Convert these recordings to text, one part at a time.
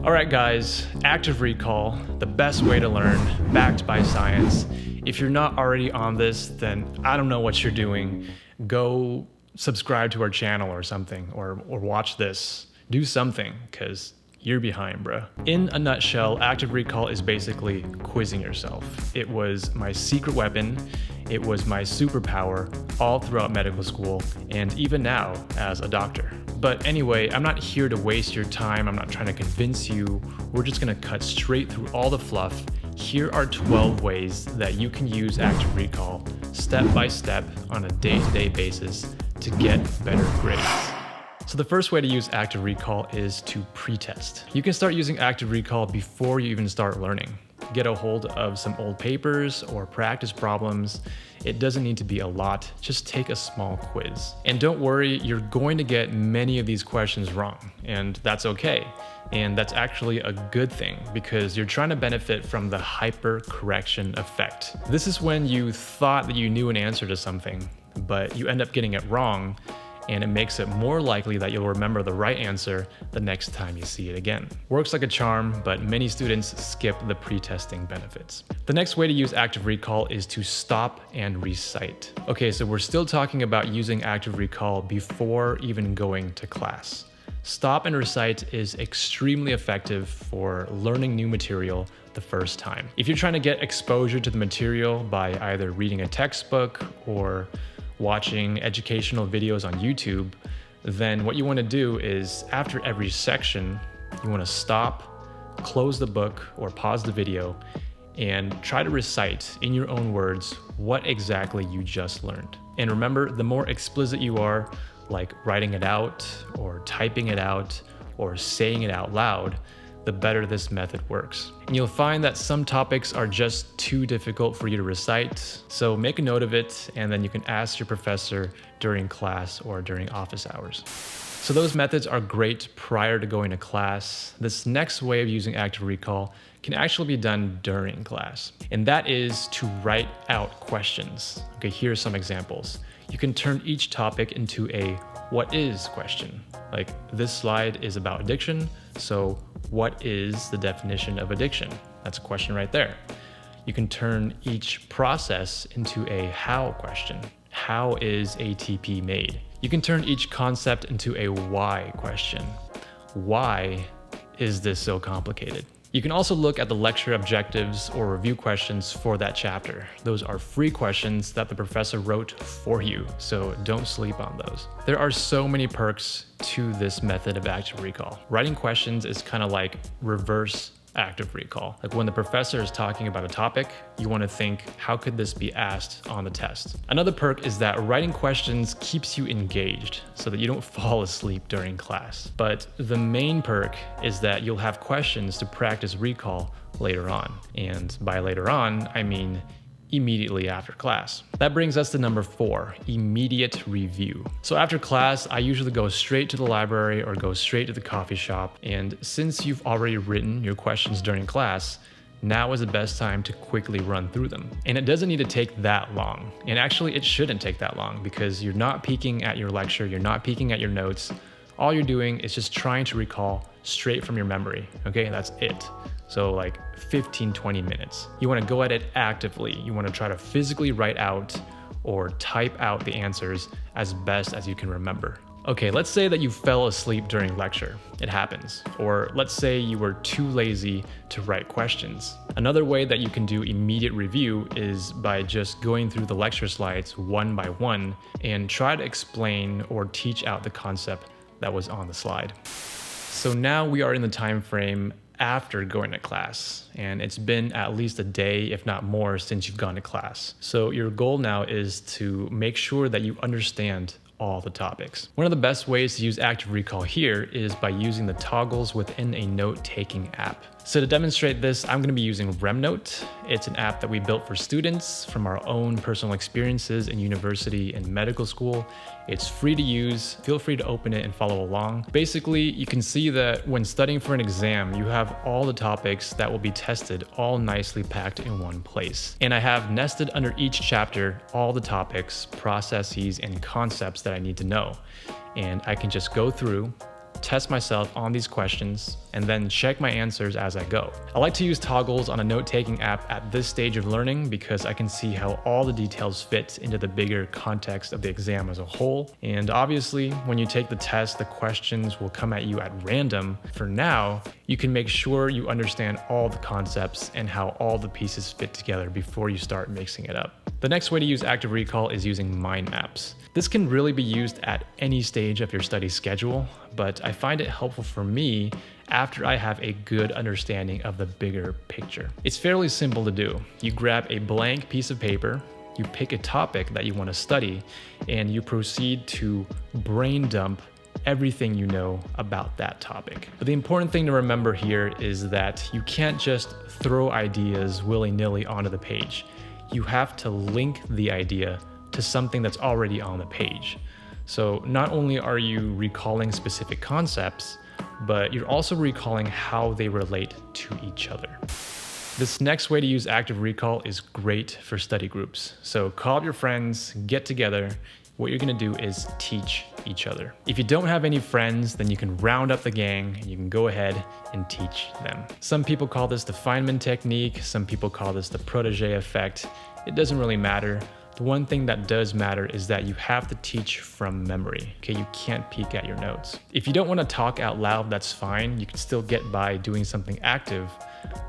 All right, guys, active recall, the best way to learn, backed by science. If you're not already on this, then I don't know what you're doing. Go subscribe to our channel or something, or watch this. Do something, because you're behind, bro. In a nutshell, active recall is basically quizzing yourself. It was my secret weapon. It was my superpower all throughout medical school and even now as a doctor. But anyway, I'm not here to waste your time. I'm not trying to convince you. We're just gonna cut straight through all the fluff. Here are 12 ways that you can use active recall step by step on a day-to-day basis to get better grades. So the first way to use active recall is to pre-test. You can start using active recall before you even start learning. Get a hold of some old papers or practice problems. It doesn't need to be a lot, just take a small quiz. And don't worry, you're going to get many of these questions wrong, and that's okay. And that's actually a good thing because you're trying to benefit from the hyper-correction effect. This is when you thought that you knew an answer to something, but you end up getting it wrong, and it makes it more likely that you'll remember the right answer the next time you see it again. Works like a charm, but many students skip the pre-testing benefits. The next way to use active recall is to stop and recite. Okay, so we're still talking about using active recall before even going to class. Stop and recite is extremely effective for learning new material the first time. If you're trying to get exposure to the material by either reading a textbook or watching educational videos on YouTube, then what you want to do is after every section, you want to stop, close the book or pause the video, and try to recite in your own words what exactly you just learned. And remember, the more explicit you are, like writing it out or typing it out or saying it out loud, the better this method works. And you'll find that some topics are just too difficult for you to recite, so make a note of it and then you can ask your professor during class or during office hours. So those methods are great prior to going to class. This next way of using active recall can actually be done during class, and that is to write out questions. Okay, here are some examples. You can turn each topic into a what is question. Like this slide is about addiction, so what is the definition of addiction? That's a question right there. You can turn each process into a how question. How is ATP made? You can turn each concept into a why question. Why is this so complicated? You can also look at the lecture objectives or review questions for that chapter. Those are free questions that the professor wrote for you, so don't sleep on those. There are so many perks to this method of active recall. Writing questions is kind of like reverse active recall. Like when the professor is talking about a topic, you want to think, how could this be asked on the test? Another perk is that writing questions keeps you engaged so that you don't fall asleep during class. But the main perk is that you'll have questions to practice recall later on. And by later on, I mean immediately after class. That brings us to number 4, immediate review. So after class, I usually go straight to the library or go straight to the coffee shop. And since you've already written your questions during class, now is the best time to quickly run through them. And it doesn't need to take that long. And actually it shouldn't take that long because you're not peeking at your lecture, you're not peeking at your notes. All you're doing is just trying to recall straight from your memory, okay? That's it. So like 15, 20 minutes. You wanna go at it actively. You wanna try to physically write out or type out the answers as best as you can remember. Okay, let's say that you fell asleep during lecture. It happens. Or let's say you were too lazy to write questions. Another way that you can do immediate review is by just going through the lecture slides one by one and try to explain or teach out the concept that was on the slide. So now we are in the time frame after going to class, and it's been at least a day, if not more, since you've gone to class. So your goal now is to make sure that you understand all the topics. One of the best ways to use active recall here is by using the toggles within a note-taking app. So to demonstrate this, I'm going to be using RemNote. It's an app that we built for students from our own personal experiences in university and medical school. It's free to use. Feel free to open it and follow along. Basically, you can see that when studying for an exam, you have all the topics that will be tested all nicely packed in one place. And I have nested under each chapter all the topics, processes, and concepts that I need to know. And I can just go through, test myself on these questions, and then check my answers as I go. I like to use toggles on a note-taking app at this stage of learning because I can see how all the details fit into the bigger context of the exam as a whole. And obviously, when you take the test, the questions will come at you at random. For now, you can make sure you understand all the concepts and how all the pieces fit together before you start mixing it up. The next way to use active recall is using mind maps. This can really be used at any stage of your study schedule, but I find it helpful for me after I have a good understanding of the bigger picture. It's fairly simple to do. You grab a blank piece of paper, you pick a topic that you want to study, and you proceed to brain dump everything you know about that topic. But the important thing to remember here is that you can't just throw ideas willy-nilly onto the page. You have to link the idea to something that's already on the page. So not only are you recalling specific concepts, but you're also recalling how they relate to each other. This next way to use active recall is great for study groups. So call up your friends, get together. What you're gonna do is teach each other. If you don't have any friends, then you can round up the gang and you can go ahead and teach them. Some people call this the Feynman technique. Some people call this the protege effect. It doesn't really matter. The one thing that does matter is that you have to teach from memory, okay? You can't peek at your notes. If you don't want to talk out loud, that's fine. You can still get by doing something active,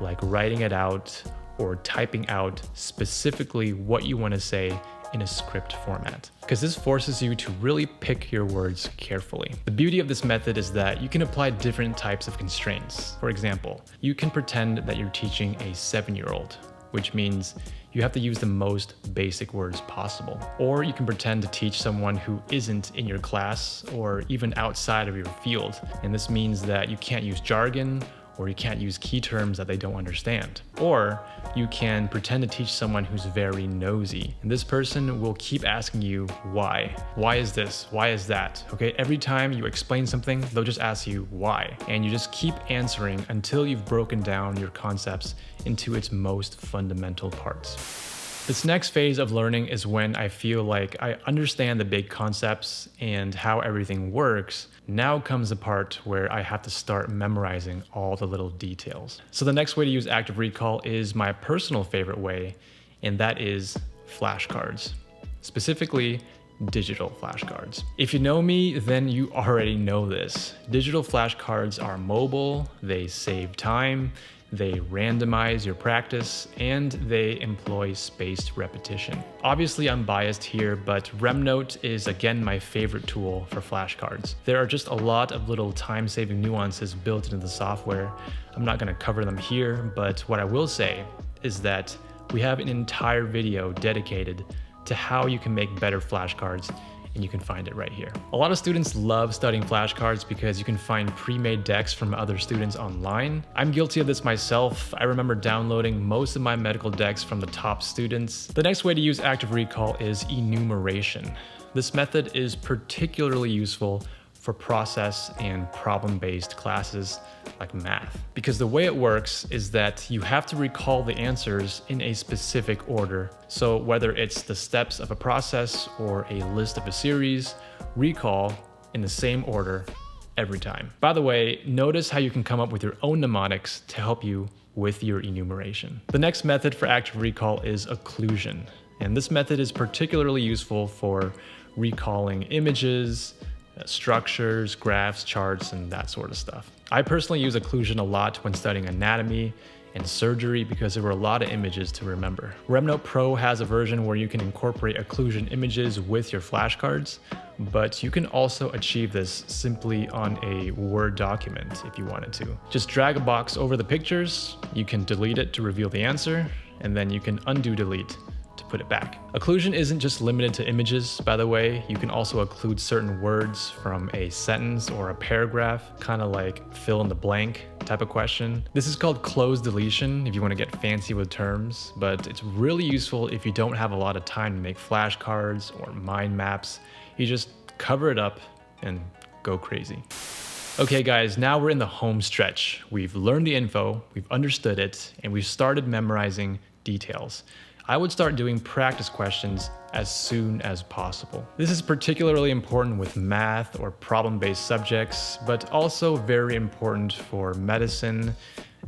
like writing it out or typing out specifically what you want to say in a script format, because this forces you to really pick your words carefully. The beauty of this method is that you can apply different types of constraints. For example, you can pretend that you're teaching a 7-year-old, which means you have to use the most basic words possible. Or you can pretend to teach someone who isn't in your class or even outside of your field. And this means that you can't use jargon or you can't use key terms that they don't understand. Or you can pretend to teach someone who's very nosy. And this person will keep asking you why. Why is this? Why is that? Okay, every time you explain something, they'll just ask you why. And you just keep answering until you've broken down your concepts into its most fundamental parts. This next phase of learning is when I feel like I understand the big concepts and how everything works. Now comes the part where I have to start memorizing all the little details. So the next way to use active recall is my personal favorite way, and that is flashcards. Specifically, digital flashcards. If you know me, then you already know this. Digital flashcards are mobile, they save time, they randomize your practice, and they employ spaced repetition. Obviously, I'm biased here, but RemNote is again my favorite tool for flashcards. There are just a lot of little time-saving nuances built into the software. I'm not gonna cover them here, but what I will say is that we have an entire video dedicated to how you can make better flashcards, and you can find it right here. A lot of students love studying flashcards because you can find pre-made decks from other students online. I'm guilty of this myself. I remember downloading most of my medical decks from the top students. The next way to use active recall is enumeration. This method is particularly useful for process and problem-based classes like math. Because the way it works is that you have to recall the answers in a specific order. So whether it's the steps of a process or a list of a series, recall in the same order every time. By the way, notice how you can come up with your own mnemonics to help you with your enumeration. The next method for active recall is occlusion. And this method is particularly useful for recalling images, structures, graphs, charts, and that sort of stuff. I personally use occlusion a lot when studying anatomy and surgery because there were a lot of images to remember. RemNote Pro has a version where you can incorporate occlusion images with your flashcards, but you can also achieve this simply on a Word document if you wanted to. Just drag a box over the pictures, you can delete it to reveal the answer, and then you can undo delete to put it back. Occlusion isn't just limited to images, by the way. You can also occlude certain words from a sentence or a paragraph, kind of like fill in the blank type of question. This is called close deletion if you want to get fancy with terms, but it's really useful if you don't have a lot of time to make flashcards or mind maps. You just cover it up and go crazy. Okay guys, now we're in the home stretch. We've learned the info, we've understood it, and we've started memorizing details. I would start doing practice questions as soon as possible. This is particularly important with math or problem-based subjects, but also very important for medicine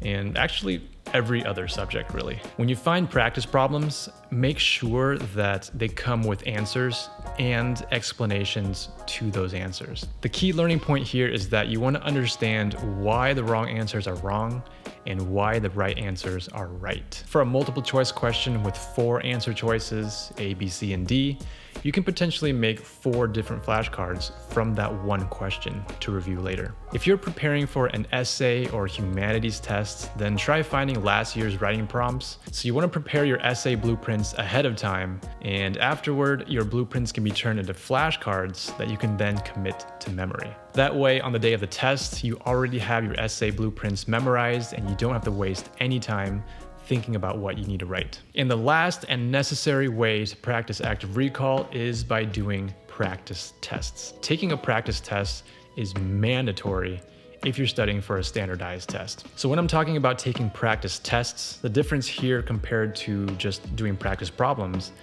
and actually every other subject really. When you find practice problems, make sure that they come with answers and explanations to those answers. The key learning point here is that you want to understand why the wrong answers are wrong and why the right answers are right. For a multiple choice question with 4 answer choices, A, B, C, and D, you can potentially make 4 different flashcards from that one question to review later. If you're preparing for an essay or humanities test, then try finding last year's writing prompts. So you want to prepare your essay blueprints ahead of time, and afterward, your blueprints can be turned into flashcards that you can then commit to memory. That way, on the day of the test, you already have your essay blueprints memorized and you don't have to waste any time thinking about what you need to write. And the last and necessary way to practice active recall is by doing practice tests. Taking a practice test is mandatory if you're studying for a standardized test. So when I'm talking about taking practice tests, the difference here compared to just doing practice problems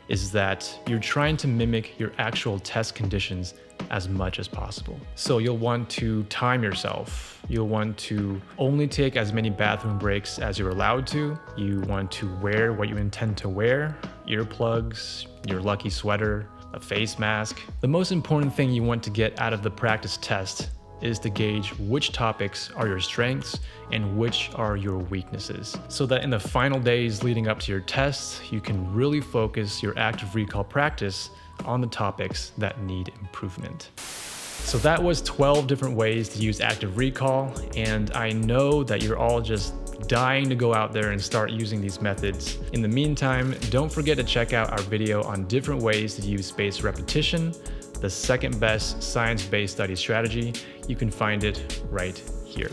is that you're trying to mimic your actual test conditions as much as possible. So you'll want to time yourself. You'll want to only take as many bathroom breaks as you're allowed to. You want to wear what you intend to wear, earplugs, your lucky sweater, a face mask. The most important thing you want to get out of the practice test is to gauge which topics are your strengths and which are your weaknesses, so that in the final days leading up to your tests, you can really focus your active recall practice on the topics that need improvement. So that was 12 different ways to use active recall, and I know that you're all just dying to go out there and start using these methods. In the meantime, don't forget to check out our video on different ways to use spaced repetition, the second best science-based study strategy. You can find it right here.